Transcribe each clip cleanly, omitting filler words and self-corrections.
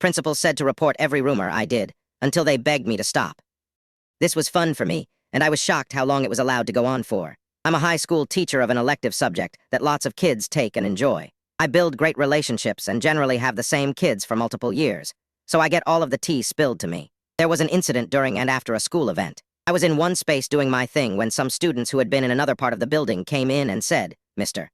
Principal said to report every rumor. I did, until they begged me to stop. This was fun for me, and I was shocked how long it was allowed to go on for. I'm a high school teacher of an elective subject that lots of kids take and enjoy. I build great relationships and generally have the same kids for multiple years, so I get all of the tea spilled to me. There was an incident during and after a school event. I was in one space doing my thing when some students who had been in another part of the building came in and said, "Mr.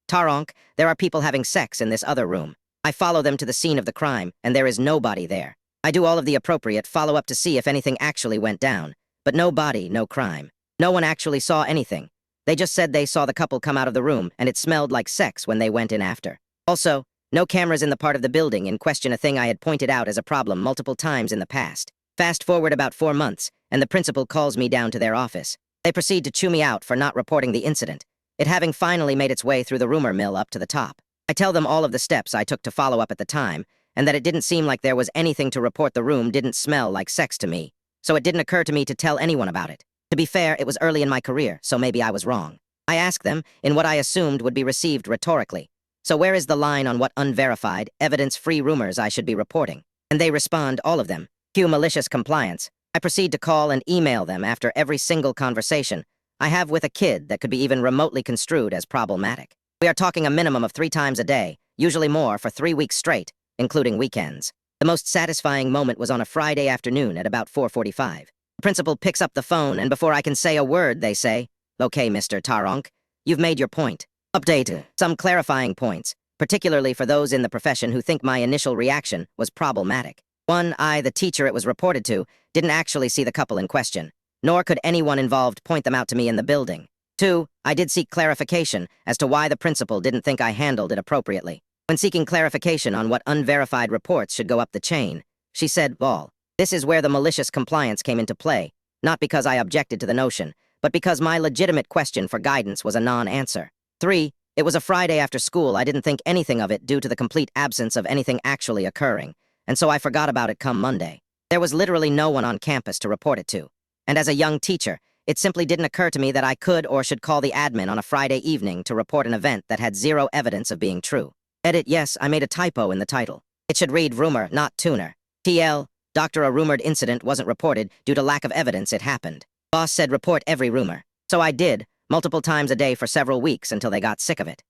Taronk, there are people having sex in this other room." I follow them to the scene of the crime, and there is nobody there. I do all of the appropriate follow-up to see if anything actually went down, but no body, no crime. No one actually saw anything. They just said they saw the couple come out of the room, and it smelled like sex when they went in after. Also, no cameras in the part of the building in question, a thing I had pointed out as a problem multiple times in the past. Fast forward about 4 months, and the principal calls me down to their office. They proceed to chew me out for not reporting the incident, it having finally made its way through the rumor mill up to the top. I tell them all of the steps I took to follow up at the time, and that it didn't seem like there was anything to report. The room didn't smell like sex to me, so it didn't occur to me to tell anyone about it. To be fair, it was early in my career, so maybe I was wrong. I ask them, in what I assumed would be received rhetorically, "So where is the line on what unverified, evidence-free rumors I should be reporting?" And they respond, all of them. Cue malicious compliance. I proceed to call and email them after every single conversation I have with a kid that could be even remotely construed as problematic. We are talking a minimum of 3 times a day, usually more, for 3 weeks straight, including weekends. The most satisfying moment was on a Friday afternoon at about 4:45. The principal picks up the phone, and before I can say a word, they say, "Okay, Mr. Taronk, you've made your point. Update some clarifying points, particularly for those in the profession who think my initial reaction was problematic. 1, I, the teacher it was reported to, didn't actually see the couple in question, nor could anyone involved point them out to me in the building. 2, I did seek clarification as to why the principal didn't think I handled it appropriately. When seeking clarification on what unverified reports should go up the chain, she said, "Ball. This is where the malicious compliance came into play, not because I objected to the notion, but because my legitimate question for guidance was a non-answer. 3, it was a Friday after school. I didn't think anything of it due to the complete absence of anything actually occurring, and so I forgot about it come Monday. There was literally no one on campus to report it to. And as a young teacher, it simply didn't occur to me that I could or should call the admin on a Friday evening to report an event that had zero evidence of being true. Edit, yes, I made a typo in the title. It should read rumor, not tuner. TL, Doctor, a rumored incident wasn't reported due to lack of evidence it happened. Boss said report every rumor. So I did, multiple times a day for several weeks until they got sick of it.